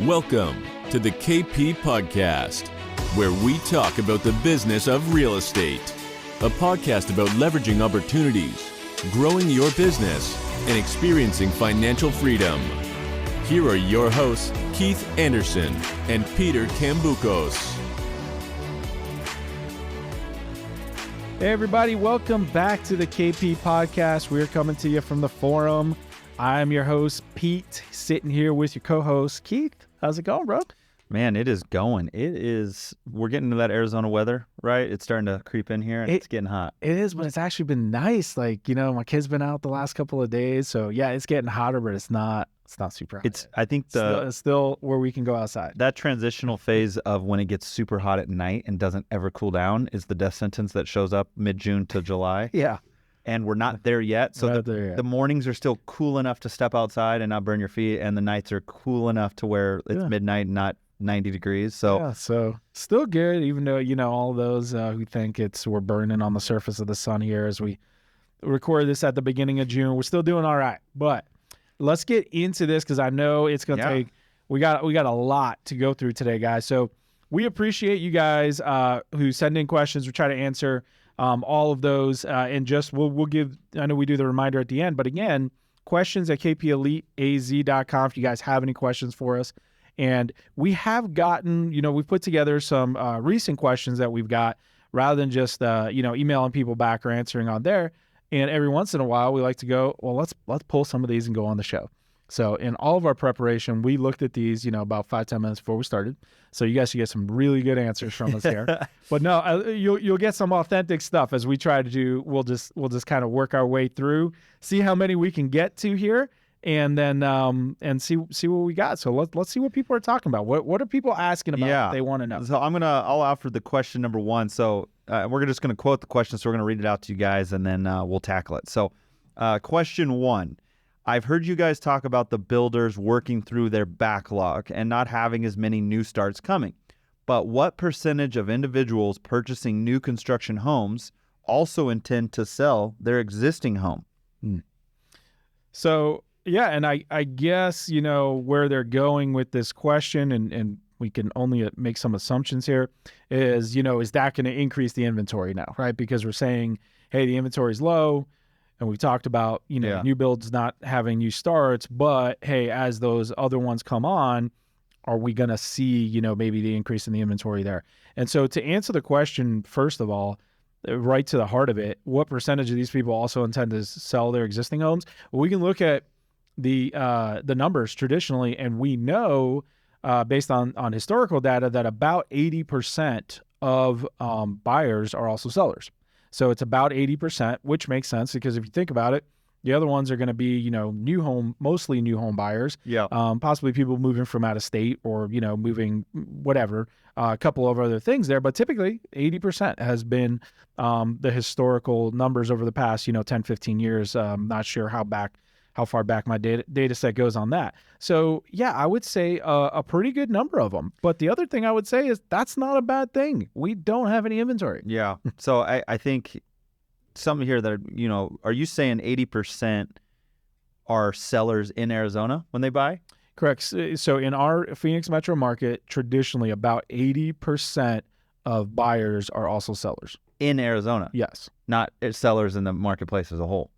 Welcome to the KP Podcast, where we talk about the business of real estate. A podcast about leveraging opportunities, growing your business, and experiencing financial freedom. Here are your hosts, Keith Anderson and Peter Cambukos. Hey everybody, welcome back to the KP Podcast. We're coming to you from the forum. I'm your host, Pete, sitting here with your co-host, Keith. How's it going, bro? Man, it is going. We're getting into that Arizona weather, right? It's starting to creep in here and it's getting hot. It is, but it's actually been nice. Like, my kid's been out the last couple of days. So yeah, it's getting hotter, but it's not super hot. I think it's still where we can go outside. That transitional phase of when it gets super hot at night and doesn't ever cool down is the death sentence that shows up mid-June to July. Yeah. And we're not there yet. So the mornings are still cool enough to step outside and not burn your feet. And the nights are cool enough to where it's midnight and not 90 degrees. So still good, even though, all those who think we're burning on the surface of the sun here as we record this at the beginning of June. We're still doing all right. But let's get into this because I know it's going to take, we got a lot to go through today, guys. So we appreciate you guys who send in questions. We try to answer all of those, and just we'll give, I know we do the reminder at the end, but again, questions at kpeliteaz.com if you guys have any questions for us. And we have gotten, we've put together some recent questions that we've got rather than just, emailing people back or answering on there. And every once in a while, we like to go, well, let's pull some of these and go on the show. So in all of our preparation, we looked at these, about 5-10 minutes before we started. So you guys should get some really good answers from us here. But no, you'll get some authentic stuff as we try to do. We'll just kind of work our way through, see how many we can get to here, and then and see what we got. So let's see what people are talking about. What are people asking about that they want to know? So I'll offer the question number one. So we're just gonna quote the question. So we're gonna read it out to you guys, and then we'll tackle it. So question one. I've heard you guys talk about the builders working through their backlog and not having as many new starts coming. But what percentage of individuals purchasing new construction homes also intend to sell their existing home? So, yeah, and I guess, where they're going with this question, and we can only make some assumptions here, is, is that going to increase the inventory now, right? Because we're saying, hey, the inventory is low. And we talked about, new builds not having new starts, but hey, as those other ones come on, are we going to see, maybe the increase in the inventory there? And so to answer the question, first of all, right to the heart of it, what percentage of these people also intend to sell their existing homes? Well, we can look at the numbers traditionally, and we know based on historical data that about 80% of buyers are also sellers. So it's about 80%, which makes sense because if you think about it, the other ones are going to be, mostly new home buyers. Yeah. Possibly people moving from out of state or, moving whatever, a couple of other things there. But typically 80% has been the historical numbers over the past, 10, 15 years. Not sure how far back my data set goes on that. So yeah, I would say a pretty good number of them. But the other thing I would say is that's not a bad thing. We don't have any inventory. Yeah. So I think some here that are you saying 80% are sellers in Arizona when they buy? Correct. So in our Phoenix metro market, traditionally about 80% of buyers are also sellers. In Arizona? Yes. Not sellers in the marketplace as a whole.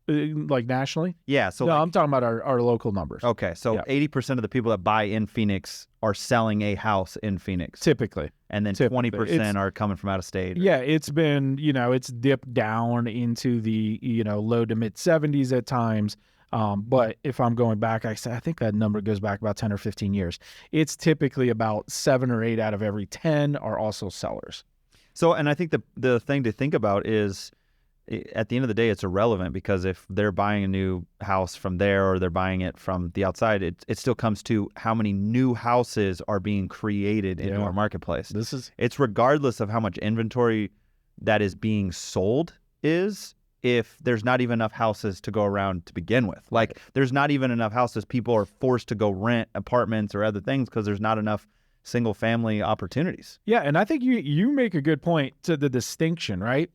Like nationally? Yeah. So no, I'm talking about our local numbers. Okay. So 80% of the people that buy in Phoenix are selling a house in Phoenix. Typically. And then 20% are coming from out of state. Yeah. It's been, it's dipped down into the, low to mid 70s at times. But if I'm going back, I think that number goes back about 10 or 15 years. It's typically about 7 or 8 out of every 10 are also sellers. So, and I think the thing to think about is, at the end of the day, it's irrelevant because if they're buying a new house from there or they're buying it from the outside, it still comes to how many new houses are being created into our marketplace. It's regardless of how much inventory that is being sold is, if there's not even enough houses to go around to begin with. Like there's not even enough houses. People are forced to go rent apartments or other things because there's not enough single family opportunities. Yeah. And I think you make a good point to the distinction, right?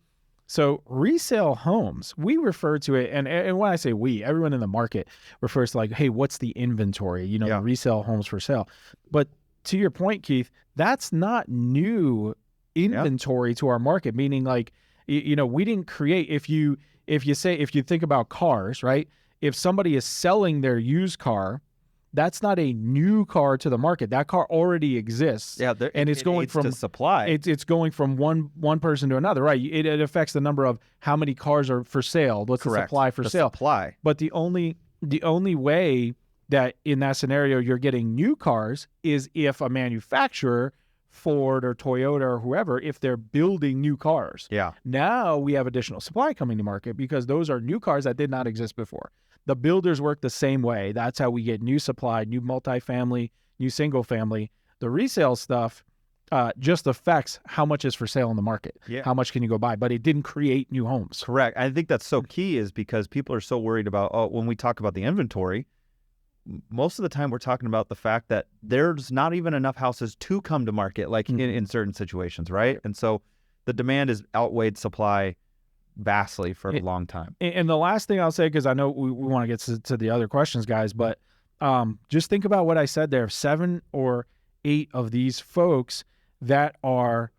So resale homes, we refer to it, and when I say we, everyone in the market refers to like, hey, what's the inventory? Yeah. Resale homes for sale. But to your point, Keith, that's not new inventory to our market. Meaning, like, we didn't create. If you think about cars, right? If somebody is selling their used car, that's not a new car to the market. That car already exists. Yeah, and it's going from to supply. It's going from one person to another, right? It affects the number of how many cars are for sale. What's the supply for sale? Supply. But the only way that in that scenario you're getting new cars is if a manufacturer, Ford or Toyota or whoever, if they're building new cars. Yeah. Now we have additional supply coming to market because those are new cars that did not exist before. The builders work the same way. That's how we get new supply, new multifamily, new single family. The resale stuff just affects how much is for sale in the market. Yeah. How much can you go buy? But it didn't create new homes. Correct. I think that's so key is because people are so worried about, when we talk about the inventory, most of the time we're talking about the fact that there's not even enough houses to come to market, like in certain situations, right? And so the demand is outweighed supply vastly for a long time. And the last thing I'll say, because I know we want to get to the other questions, guys, but just think about what I said there. 7 or 8 of these folks that are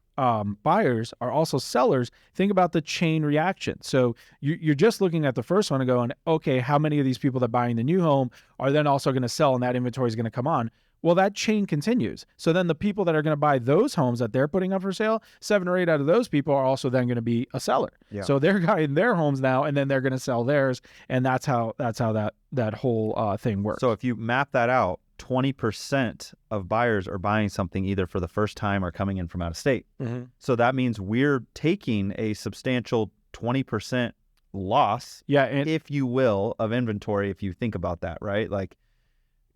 buyers are also sellers. Think about the chain reaction. So you're just looking at the first one and going, okay, how many of these people that are buying the new home are then also going to sell and that inventory is going to come on? Well, that chain continues. So then the people that are going to buy those homes that they're putting up for sale, 7 or 8 out of those people are also then going to be a seller. Yeah. So they're buying their homes now, and then they're going to sell theirs, and that's how that whole thing works. So if you map that out, 20% of buyers are buying something either for the first time or coming in from out of state. Mm-hmm. So that means we're taking a substantial 20% loss, if you will, of inventory, if you think about that, right? Like,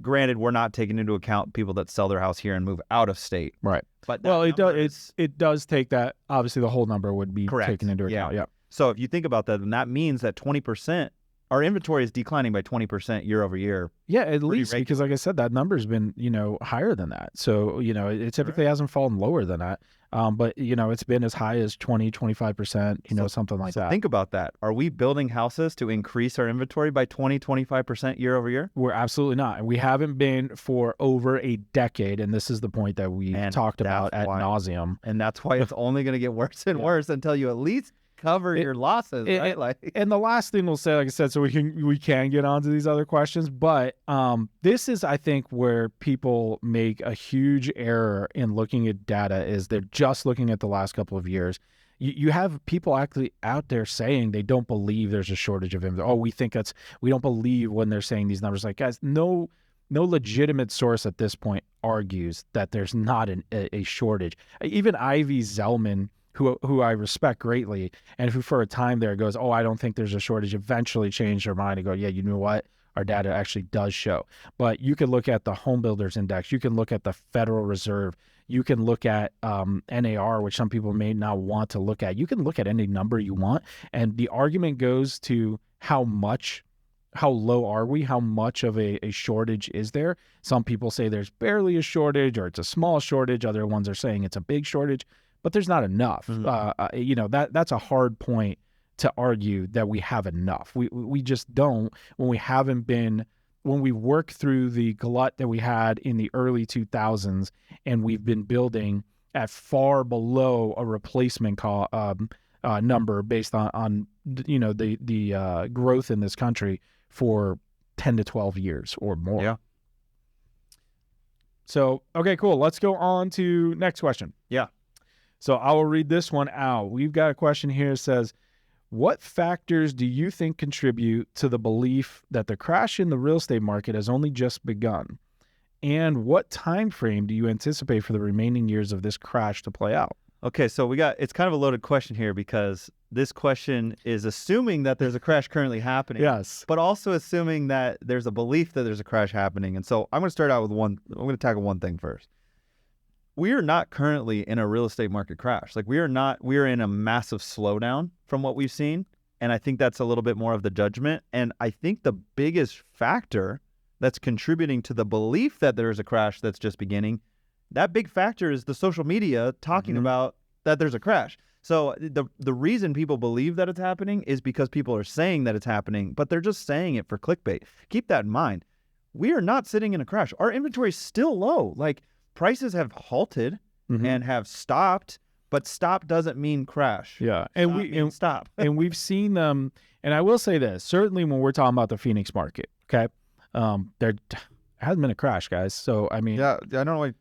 granted, we're not taking into account people that sell their house here and move out of state. Right. But it does take that. Obviously, the whole number would be taken into account. Yeah. So if you think about that, then that means that 20%, our inventory is declining by 20% year over year. Yeah, at least because, like I said, that number's been higher than that. So it typically hasn't fallen lower than that. But it's been as high as 20-25%. Something like that. Think about that. Are we building houses to increase our inventory by 20-25% year over year? We're absolutely not, and we haven't been for over a decade. And this is the point that we talked about ad nauseum. And that's why it's only going to get worse and worse until you at least cover your losses, right? And the last thing we'll say, like I said, so we can get on to these other questions, but this is, I think, where people make a huge error in looking at data is they're just looking at the last couple of years. You have people actually out there saying they don't believe there's a shortage of inventory. We don't believe when they're saying these numbers. Like, guys, no legitimate source at this point argues that there's not a shortage. Even Ivy Zellman, who I respect greatly, and who for a time there goes, I don't think there's a shortage, eventually changed her mind and go, yeah, you know what? Our data actually does show. But you can look at the Home Builders Index. You can look at the Federal Reserve. You can look at NAR, which some people may not want to look at. You can look at any number you want. And the argument goes to how low are we? How much of a shortage is there? Some people say there's barely a shortage or it's a small shortage. Other ones are saying it's a big shortage. But there's not enough. Mm-hmm. That's a hard point to argue that we have enough. We just don't when we work through the glut that we had in the early 2000s, and we've been building at far below a replacement number based on the growth in this country for 10 to 12 years or more. Yeah. So, okay, cool. Let's go on to next question. Yeah. So I will read this one out. We've got a question here that says, what factors do you think contribute to the belief that the crash in the real estate market has only just begun? And what time frame do you anticipate for the remaining years of this crash to play out? Okay, so it's kind of a loaded question here because this question is assuming that there's a crash currently happening. Yes. But also assuming that there's a belief that there's a crash happening. And so I'm going to start out with I'm going to tackle one thing first. We are not currently in a real estate market crash. Like we are in a massive slowdown from what we've seen. And I think that's a little bit more of the judgment. And I think the biggest factor that's contributing to the belief that there is a crash that's just beginning, that big factor is the social media talking about that there's a crash. So the reason people believe that it's happening is because people are saying that it's happening, but they're just saying it for clickbait. Keep that in mind. We are not sitting in a crash. Our inventory is still low. Like, prices have halted and have stopped, but stop doesn't mean crash. Yeah. Stop. And we've seen them. And I will say this, certainly when we're talking about the Phoenix market, okay, there hasn't been a crash, guys. So, I mean, Yeah, I don't know what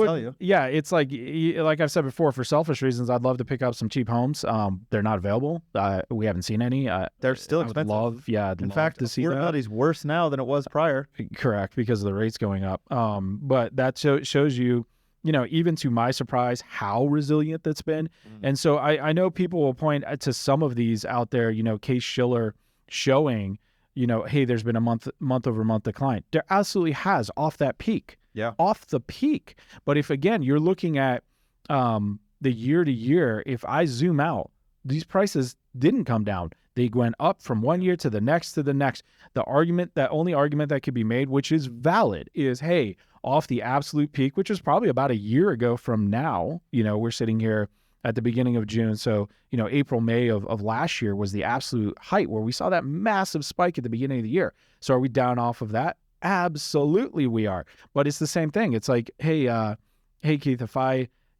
to tell you. Yeah, it's like I've said before, for selfish reasons, I'd love to pick up some cheap homes. They're not available. We haven't seen any. They're still I would expensive. in fact, to see that. Affordability's worse now than it was prior. Correct, because of the rates going up. But that shows you, even to my surprise, how resilient that's been. And so I know people will point to some of these out there, Case-Shiller showing, hey, there's been a month-over-month decline. There absolutely has, off that peak. Yeah. Off the peak. But if, again, you're looking at the year to year, if I zoom out, these prices didn't come down. They went up from one year to the next to the next. The only argument that could be made, which is valid, is, hey, off the absolute peak, which was probably about a year ago from now, we're sitting here at the beginning of June. So, April, May of last year was the absolute height where we saw that massive spike at the beginning of the year. So are we down off of that? Absolutely we are. But it's the same thing. It's like, hey Keith, if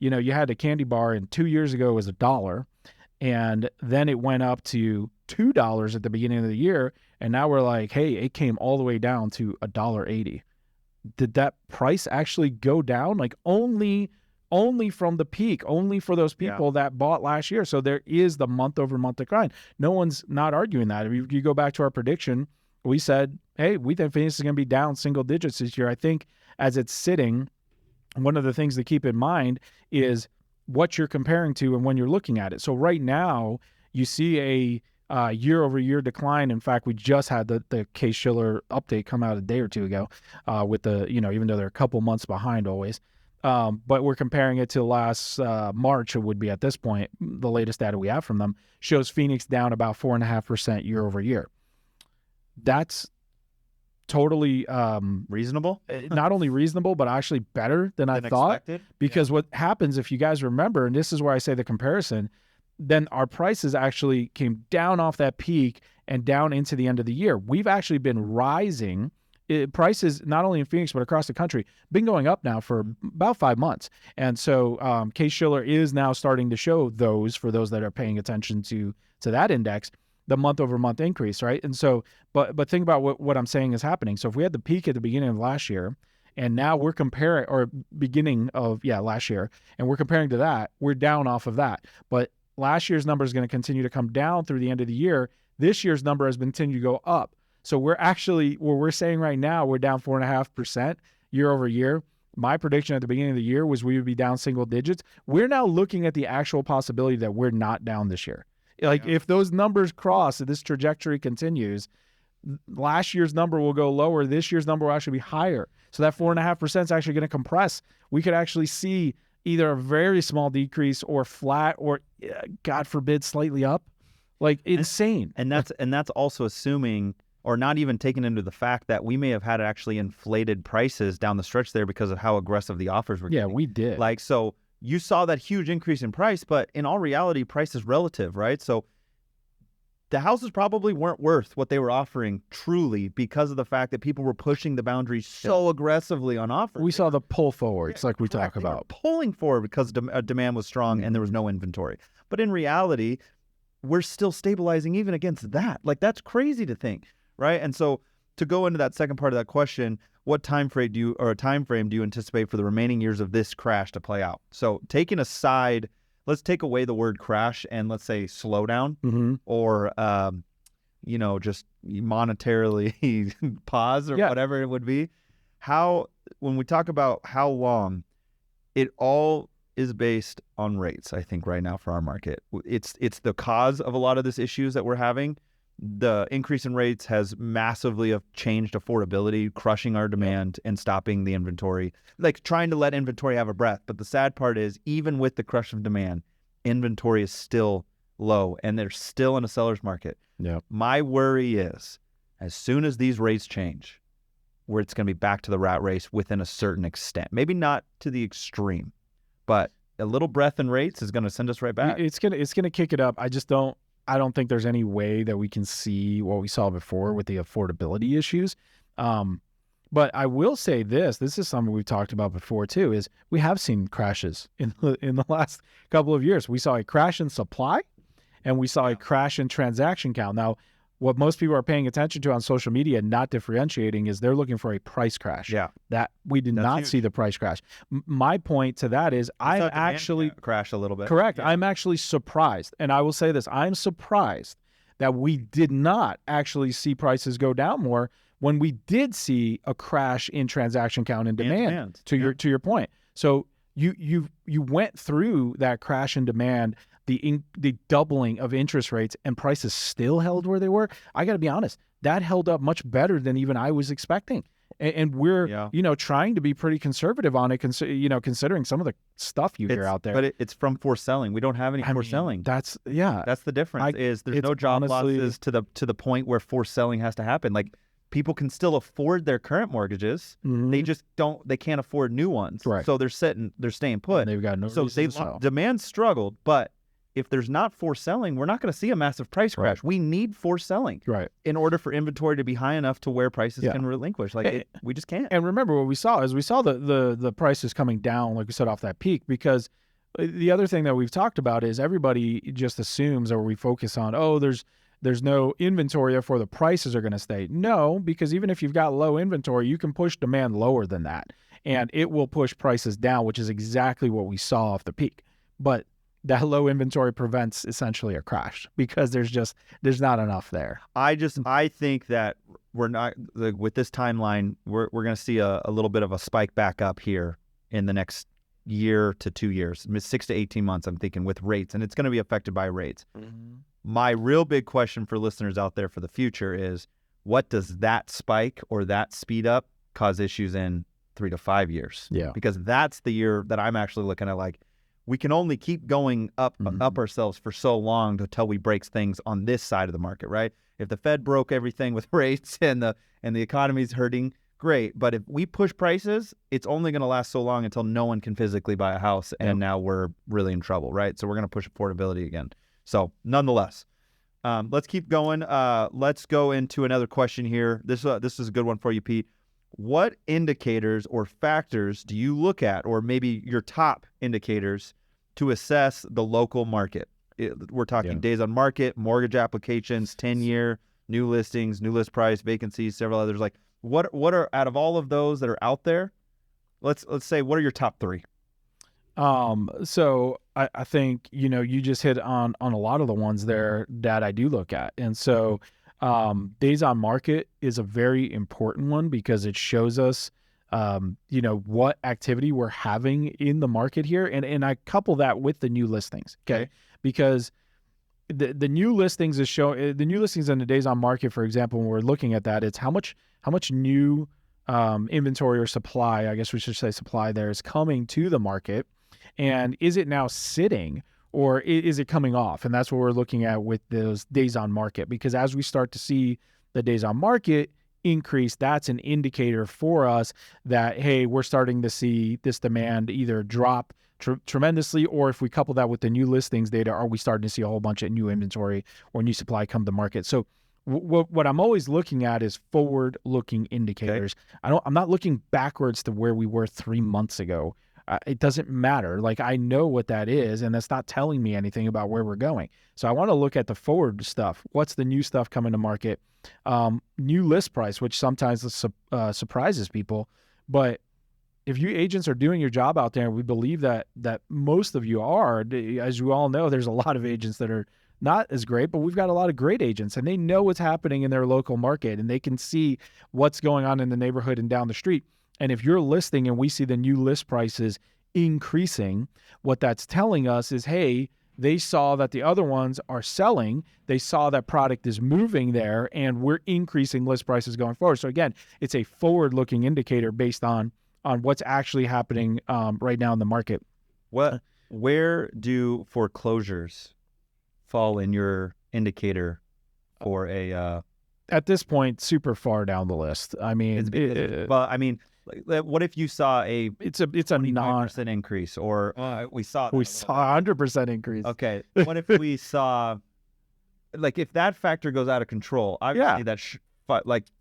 you had a candy bar and 2 years ago it was $1 and then it went up to $2 at the beginning of the year. And now we're like, hey, it came all the way down to $1.80. Did that price actually go down? Like only from the peak, only for those people that bought last year. So there is the month-over-month decline. No one's not arguing that. If you go back to our prediction, we said, hey, we think Phoenix is going to be down single digits this year. I think as it's sitting, one of the things to keep in mind is what you're comparing to and when you're looking at it. So right now, you see a year-over-year decline. In fact, we just had the Case-Shiller update come out a day or two ago with the, even though they're a couple months behind always. But we're comparing it to last March, it would be at this point. The latest data we have from them shows Phoenix down about 4.5% year over year. That's totally reasonable. Not only reasonable, but actually better than I thought. Expected. Because what happens, if you guys remember, and this is where I say the comparison, then our prices actually came down off that peak and down into the end of the year. We've actually been rising. Prices, not only in Phoenix, but across the country, been going up now for about 5 months. And so Case-Shiller is now starting to show those, for those that are paying attention to that index, the month-over-month increase, right? And so, but think about what I'm saying is happening. So if we had the peak at the beginning of last year, and now we're comparing, or beginning of, last year, and we're comparing to that, we're down off of that. But last year's number is going to continue to come down through the end of the year. This year's number has continued to go up. So we're actually, what we're saying right now, we're down 4.5% year over year. My prediction at the beginning of the year was we would be down single digits. We're now looking at the actual possibility that we're not down this year. Like if those numbers cross, if this trajectory continues, last year's number will go lower. This year's number will actually be higher. So that 4.5% is actually going to compress. We could actually see either a very small decrease or flat or, God forbid, slightly up. Like insane. And that's also assuming, or not even taking into the fact that we may have had actually inflated prices down the stretch there because of how aggressive the offers were getting. Yeah, we did. Like, so you saw that huge increase in price, but in all reality, price is relative, right? So the houses probably weren't worth what they were offering truly because of the fact that people were pushing the boundaries so aggressively on offers. We saw the pull forwards like we talk about. They were pulling forward because demand was strong and there was no inventory. But in reality, we're still stabilizing even against that. Like, that's crazy to think, right? And so to go into that second part of that question, what time frame do you anticipate for the remaining years of this crash to play out? So taking aside, let's take away the word crash and let's say slowdown or, just monetarily pause or whatever it would be. When we talk about how long, it all is based on rates, I think, right now for our market. It's the cause of a lot of these issues that we're having. The increase in rates has massively changed affordability, crushing our demand and stopping the inventory, like trying to let inventory have a breath. But the sad part is, even with the crush of demand, inventory is still low and they're still in a seller's market. Yeah. My worry is, as soon as these rates change, where it's going to be back to the rat race within a certain extent, maybe not to the extreme, but a little breath in rates is going to send us right back. It's gonna kick it up. I don't think there's any way that we can see what we saw before with the affordability issues. But I will say this is something we've talked about before too, is we have seen crashes in the last couple of years. We saw a crash in supply and we saw a crash in transaction count. Now, what most people are paying attention to on social media, not differentiating, is they're looking for a price crash. Yeah. That we did not huge. see the price crash. My point to that is I'm actually crashed a little bit. correct. Yeah. I'm actually surprised. And I will say this, I'm surprised that we did not actually see prices go down more when we did see a crash in transaction count and demand. To your point. So you went through that crash in demand, the doubling of interest rates, and prices still held where they were. I got to be honest, that held up much better than even I was expecting. And we're trying to be pretty conservative on it, considering some of the stuff you hear out there. But it's from forced selling. We don't have any forced selling. That's the difference. There's no job losses to the point where forced selling has to happen. Like, people can still afford their current mortgages. Mm-hmm. They just they can't afford new ones. Right. So they're staying put. And they've got no reason to sell. Demand struggled, but if there's not forced selling, we're not going to see a massive price crash. Right. We need forced selling in order for inventory to be high enough to where prices can relinquish. We just can't. And remember what we saw the prices coming down, like we said, off that peak, because the other thing that we've talked about is everybody just assumes, or we focus on, there's no inventory, therefore the prices are going to stay. No, because even if you've got low inventory, you can push demand lower than that, and it will push prices down, which is exactly what we saw off the peak. But that low inventory prevents essentially a crash because there's not enough there. I think that we're not, with this timeline, we're going to see a little bit of a spike back up here in the next year to 2 years, 6 to 18 months, I'm thinking, with rates, and it's going to be affected by rates. Mm-hmm. My real big question for listeners out there for the future is, what does that spike or that speed up cause issues in 3 to 5 years? Yeah. Because that's the year that I'm actually looking at, like, we can only keep going up ourselves for so long until we break things on this side of the market, right? If the Fed broke everything with rates and the economy's hurting, great. But if we push prices, it's only going to last so long until no one can physically buy a house, and now we're really in trouble, right? So we're going to push affordability again. So nonetheless, let's keep going. Let's go into another question here. This is a good one for you, Pete. What indicators or factors do you look at, or maybe your top indicators, to assess the local market? We're talking days on market, mortgage applications, 10-year, new listings, new list price, vacancies, several others. Like, what are, out of all of those that are out there, let's say, what are your top 3? So I think, you just hit on a lot of the ones there that I do look at. And so days on market is a very important one because it shows us, what activity we're having in the market here. And I couple that with the new listings. Okay. Because the new listings the new listings in the days on market, for example, when we're looking at that, it's how much new inventory or supply, I guess we should say supply, there is coming to the market. And is it now sitting, or is it coming off? And that's what we're looking at with those days on market, because as we start to see the days on market increase, that's an indicator for us that, hey, we're starting to see this demand either drop tremendously, or if we couple that with the new listings data, are we starting to see a whole bunch of new inventory or new supply come to market? So what I'm always looking at is forward-looking indicators. Okay. I'm not looking backwards to where we were 3 months ago. It doesn't matter. Like, I know what that is, and that's not telling me anything about where we're going. So I want to look at the forward stuff. What's the new stuff coming to market? New list price, which sometimes surprises people. But if you agents are doing your job out there, and we believe that most of you are, as you all know, there's a lot of agents that are not as great, but we've got a lot of great agents, and they know what's happening in their local market, and they can see what's going on in the neighborhood and down the street. And if you're listing and we see the new list prices increasing, what that's telling us is, hey, they saw that the other ones are selling. They saw that product is moving there, and we're increasing list prices going forward. So again, it's a forward-looking indicator based on what's actually happening right now in the market. Where do foreclosures fall in your indicator for a? At this point, super far down the list. I mean, What if you saw a It's a non. 25% increase, or we saw that We a little saw 100% increase. bit. Okay. What if we saw, like, if that factor goes out of control, obviously that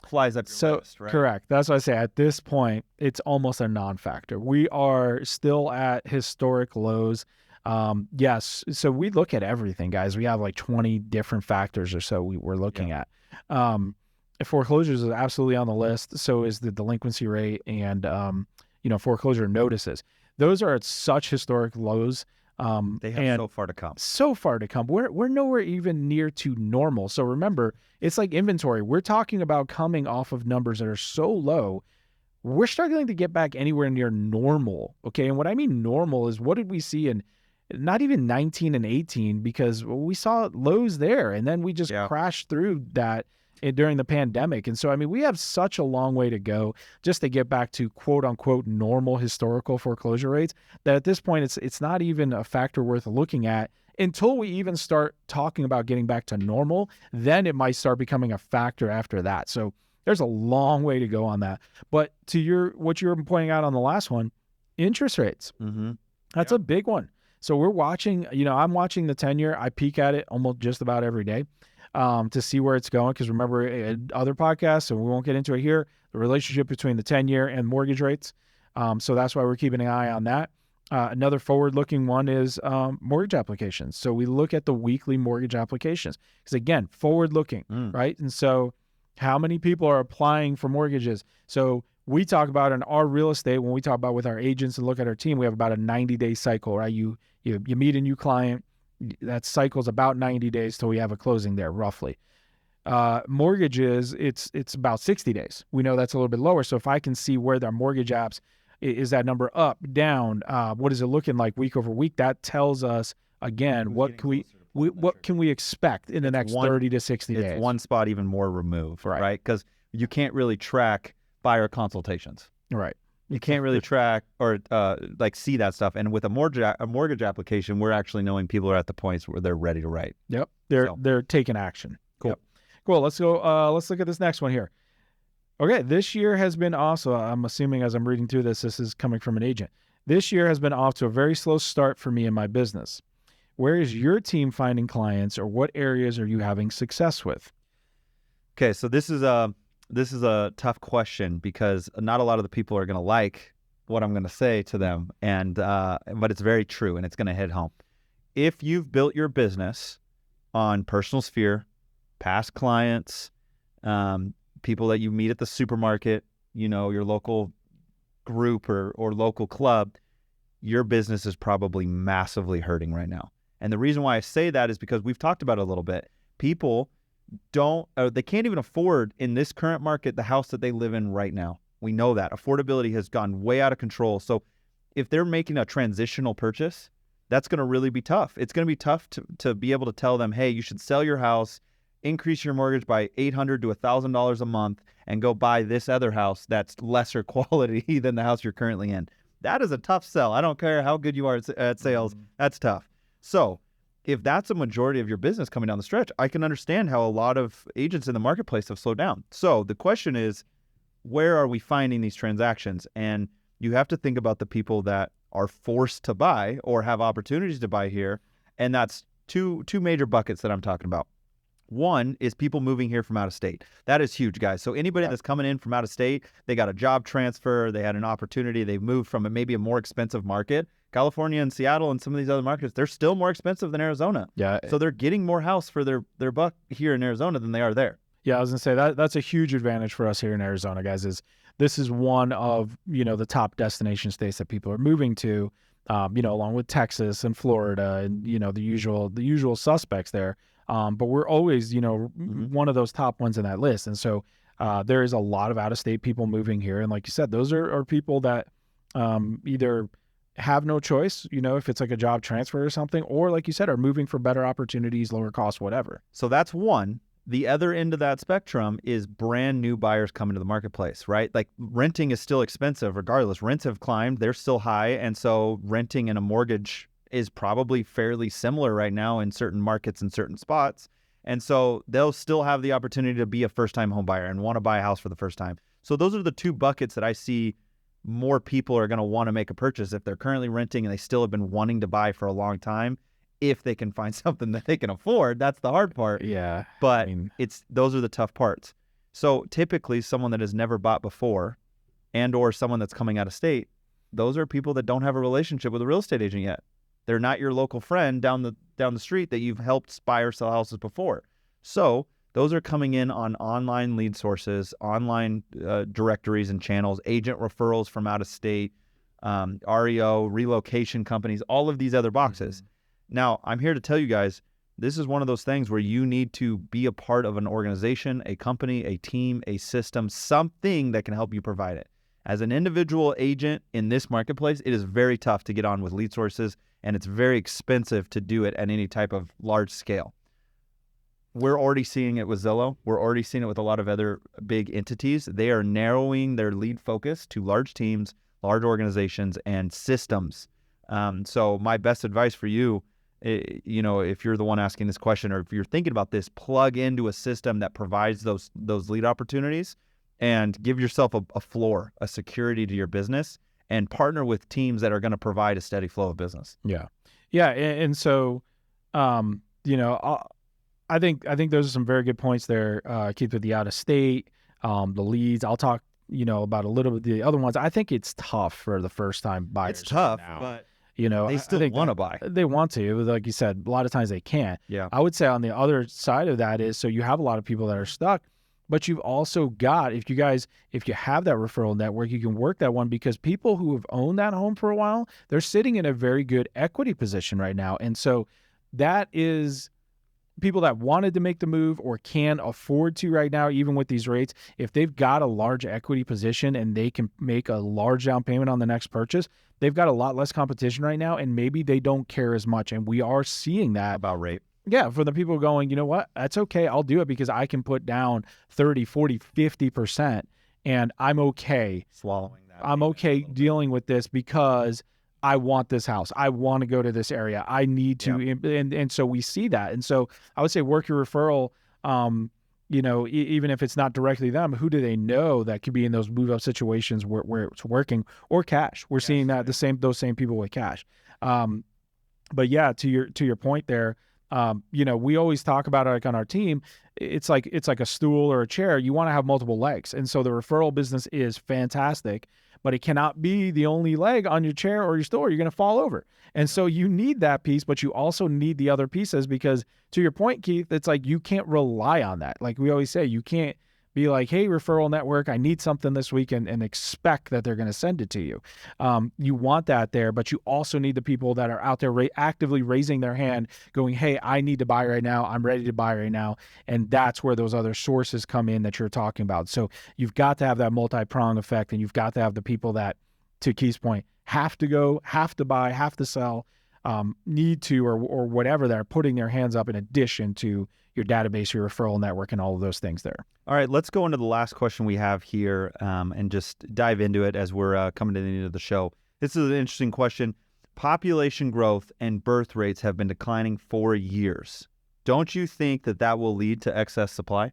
flies up your list, right? Correct. That's why I say at this point, it's almost a non-factor. We are still at historic lows. Yes. So we look at everything, guys. We have like 20 different factors or so we're looking at. Foreclosures is absolutely on the list. So is the delinquency rate and, foreclosure notices. Those are at such historic lows. They have so far to come. So far to come. We're nowhere even near to normal. So remember, it's like inventory. We're talking about coming off of numbers that are so low. We're struggling to get back anywhere near normal. Okay. And what I mean normal is, what did we see in not even 19 and 18, because we saw lows there and then we just crashed through that during the pandemic. And so, I mean, we have such a long way to go just to get back to quote unquote normal historical foreclosure rates, that at this point, it's not even a factor worth looking at until we even start talking about getting back to normal. Then it might start becoming a factor after that. So there's a long way to go on that. But to what you were pointing out on the last one, interest rates, that's a big one. So we're watching, I'm watching the 10-year. I peek at it almost just about every day to see where it's going. Because remember, other podcasts, and we won't get into it here, the relationship between the 10-year and mortgage rates. So that's why we're keeping an eye on that. Another forward-looking one is mortgage applications. So we look at the weekly mortgage applications. Because again, forward-looking, right? And so how many people are applying for mortgages? So we talk about in our real estate, when we talk about with our agents and look at our team, we have about a 90-day cycle, right? You meet a new client, that cycle's about 90 days till we have a closing there, roughly. Mortgages, it's about 60 days. We know that's a little bit lower. So if I can see where their mortgage apps, is that number up, down? What is it looking like week over week? That tells us, again, what can we expect in the next 30 to 60 days? It's one spot even more removed, right? Because you can't really track buyer consultations. Right. You can't really track or see that stuff. And with a mortgage application, we're actually knowing people are at the points where they're ready to write. Yep. They're taking action. Cool. Yep. Cool. Let's go. Let's look at this next one here. Okay. This year has been also, I'm assuming as I'm reading through this is coming from an agent. This year has been off to a very slow start for me and my business. Where is your team finding clients, or what areas are you having success with? Okay. So this is a tough question, because not a lot of the people are going to like what I'm going to say to them, but it's very true, and it's going to hit home. If you've built your business on Personal Sphere, past clients, people that you meet at the supermarket, your local group or local club, your business is probably massively hurting right now. And the reason why I say that is because we've talked about it a little bit. People they can't even afford in this current market the house that they live in right now. We know that affordability has gone way out of control. So if they're making a transitional purchase, that's going to really be tough. It's going to be tough to be able to tell them, hey, you should sell your house, increase your mortgage by $800 to $1,000 a month, and go buy this other house that's lesser quality than the house you're currently in. That is a tough sell. I don't care how good you are at sales. That's tough. So if that's a majority of your business coming down the stretch, I can understand how a lot of agents in the marketplace have slowed down. So the question is, where are we finding these transactions? And you have to think about the people that are forced to buy or have opportunities to buy here. And that's two major buckets that I'm talking about. One is people moving here from out of state. That is huge, guys. So anybody that's coming in from out of state, they got a job transfer, they had an opportunity, they moved from maybe a more expensive market. California and Seattle and some of these other markets, they're still more expensive than Arizona. Yeah. So they're getting more house for their buck here in Arizona than they are there. Yeah, I was gonna say that's a huge advantage for us here in Arizona, guys. This is one of the top destination states that people are moving to, along with Texas and Florida and the usual suspects there. But we're always one of those top ones in that list, and so there is a lot of out of state people moving here, and like you said, those are people that either have no choice, if it's like a job transfer or something, or like you said, are moving for better opportunities, lower costs, whatever. So that's one. The other end of that spectrum is brand new buyers coming to the marketplace, right? Like renting is still expensive regardless. Rents have climbed, they're still high. And so renting and a mortgage is probably fairly similar right now in certain markets and certain spots. And so they'll still have the opportunity to be a first-time home buyer and want to buy a house for the first time. So those are the two buckets that I see more people are going to want to make a purchase if they're currently renting and they still have been wanting to buy for a long time. If they can find something that they can afford, that's the hard part. Yeah. But those are the tough parts. So typically someone that has never bought before and or someone that's coming out of state, those are people that don't have a relationship with a real estate agent yet. They're not your local friend down the street that you've helped buy or sell houses before. So those are coming in on online lead sources, online directories and channels, agent referrals from out of state, REO, relocation companies, all of these other boxes. Now, I'm here to tell you guys, this is one of those things where you need to be a part of an organization, a company, a team, a system, something that can help you provide it. As an individual agent in this marketplace, it is very tough to get on with lead sources, and it's very expensive to do it at any type of large scale. We're already seeing it with Zillow. We're already seeing it with a lot of other big entities. They are narrowing their lead focus to large teams, large organizations, and systems. So my best advice for you, if you're the one asking this question, or if you're thinking about this, plug into a system that provides those lead opportunities and give yourself a floor, a security to your business, and partner with teams that are going to provide a steady flow of business. Yeah. Yeah. And so, I think those are some very good points there, Keith, with the out of state, the leads. I'll talk, about a little bit the other ones. I think it's tough for the first time buyers. It's tough, now. but they still want to buy. They want to, like you said, a lot of times they can't. Yeah. I would say on the other side of that is, so you have a lot of people that are stuck, but you've also got, if you have that referral network, you can work that one, because people who have owned that home for a while, they're sitting in a very good equity position right now. And so that is people that wanted to make the move or can afford to right now, even with these rates. If they've got a large equity position and they can make a large down payment on the next purchase, they've got a lot less competition right now, and maybe they don't care as much. And we are seeing that about rate. Yeah, for the people going, you know what, that's okay, I'll do it because I can put down 30, 40, 50%, and I'm okay swallowing that. I'm okay dealing with this because I want this house. I want to go to this area. I need to, and so we see that. And so I would say work your referral, even if it's not directly them, who do they know that could be in those move up situations where it's working, or cash. We're seeing that those same people with cash. But yeah, to your point there, we always talk about it, like on our team, it's like a stool or a chair. You want to have multiple legs. And so the referral business is fantastic, but it cannot be the only leg on your chair or your stool. You're going to fall over. And so you need that piece, but you also need the other pieces, because to your point, Keith, it's like you can't rely on that. Like we always say, you can't be like, hey, referral network, I need something this week, and expect that they're going to send it to you. You want that there, but you also need the people that are out there actively raising their hand going, hey, I need to buy right now. I'm ready to buy right now. And that's where those other sources come in that you're talking about. So you've got to have that multi-prong effect, and you've got to have the people that, to Keith's point, have to go, have to buy, have to sell, need to, or whatever, that are putting their hands up in addition to your database, your referral network, and all of those things there. All right, let's go into the last question we have here, and just dive into it as we're coming to the end of the show. This is an interesting question. Population growth and birth rates have been declining for years. Don't you think that will lead to excess supply?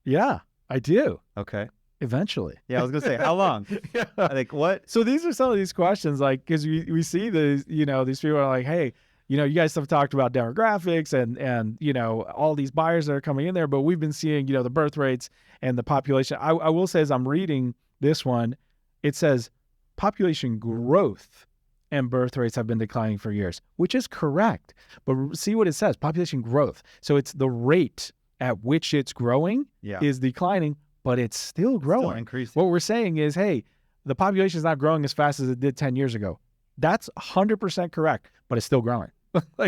Yeah, I do. Okay. Eventually. Yeah, I was going to say, how long? Yeah. Like, what? So these are some of these questions, like, because we see these, these people are like, hey, you guys have talked about demographics and all these buyers that are coming in there, but we've been seeing, the birth rates and the population. I will say, as I'm reading this one, it says population growth and birth rates have been declining for years, which is correct. But see what it says, population growth. So it's the rate at which it's growing is declining, but it's still growing. Still increasing. What we're saying is, hey, the population is not growing as fast as it did 10 years ago. That's 100% correct, but it's still growing.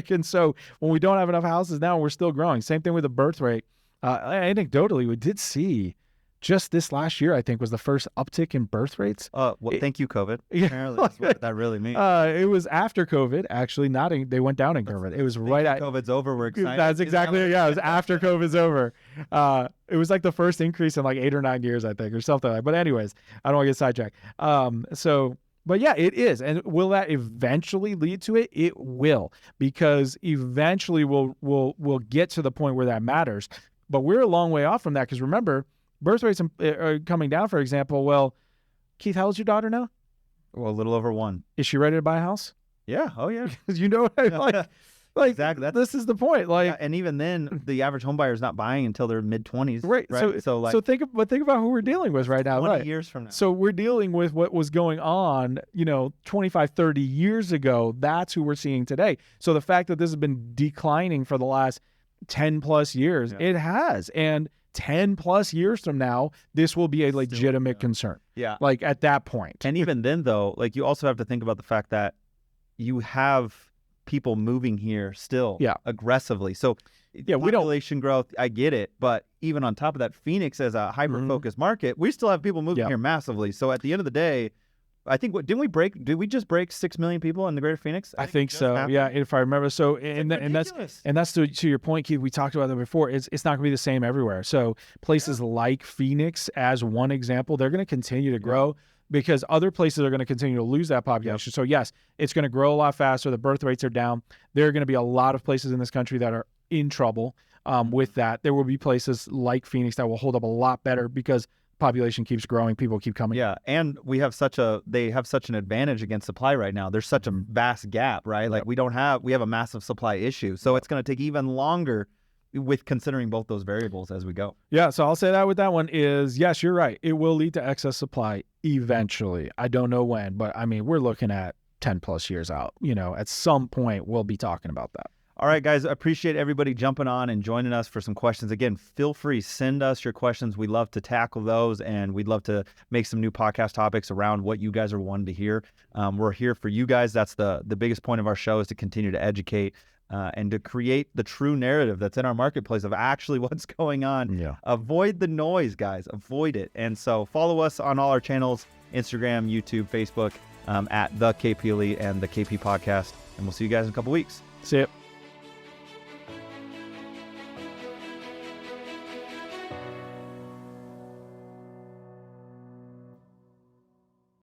And so when we don't have enough houses now, we're still growing. Same thing with the birth rate. Anecdotally, we did see just this last year, I think, was the first uptick in birth rates. Thank you, COVID. Yeah. Apparently, that's what that really means. It was after COVID, actually. They went down in COVID. It was right at COVID's over. We're excited. That's exactly it. Yeah, it was after COVID's over. It was like the first increase in like 8 or 9 years, I think, or something like. But anyways, I don't want to get sidetracked. But yeah, it is. And will that eventually lead to it? It will, because eventually we'll get to the point where that matters. But we're a long way off from that, because remember, birth rates are coming down, for example. Well, Keith, how old's your daughter now? Well, a little over 1. Is she ready to buy a house? Yeah. Oh, yeah. Because you know what I like. Like, Exactly. this is the point. Like, Yeah, and even then, the average home buyer is not buying until they're mid-20s. right. So think about who we're dealing with right now. 20 Right? years from now. So we're dealing with what was going on, 25, 30 years ago. That's who we're seeing today. So the fact that this has been declining for the last 10 plus years, it has. And 10 plus years from now, this will be a legitimate concern. Yeah. Like at that point. And even then, though, like you also have to think about the fact that you have people moving here still aggressively. So we don't. Population growth, I get it. But even on top of that, Phoenix as a hyper-focused market, we still have people moving here massively. So at the end of the day, I think did we just break 6 million people in the greater Phoenix? I think so. happened. Yeah, if I remember. So and that's to your point, Keith. We talked about that before. It's not going to be the same everywhere. So places like Phoenix, as one example, they're going to continue to grow because other places are going to continue to lose that population. So yes, it's going to grow a lot faster. The birth rates are down. There are going to be a lot of places in this country that are in trouble with that. There will be places like Phoenix that will hold up a lot better because population keeps growing, people keep coming. Yeah, and they have such an advantage against supply right now. There's such a vast gap, right? Like we have a massive supply issue. So it's going to take even longer with considering both those variables as we go. Yeah, so I'll say that with that one is, yes, you're right. It will lead to excess supply eventually. I don't know when, but I mean, we're looking at 10 plus years out. At some point we'll be talking about that. All right, guys, I appreciate everybody jumping on and joining us for some questions. Again, feel free, send us your questions. We love to tackle those, and we'd love to make some new podcast topics around what you guys are wanting to hear. We're here for you guys. That's the biggest point of our show, is to continue to educate and to create the true narrative that's in our markeplex of actually what's going on. Yeah. Avoid the noise, guys. Avoid it. And so follow us on all our channels, Instagram, YouTube, Facebook, at The KP Elite and The KP Podcast. And we'll see you guys in a couple weeks. See ya.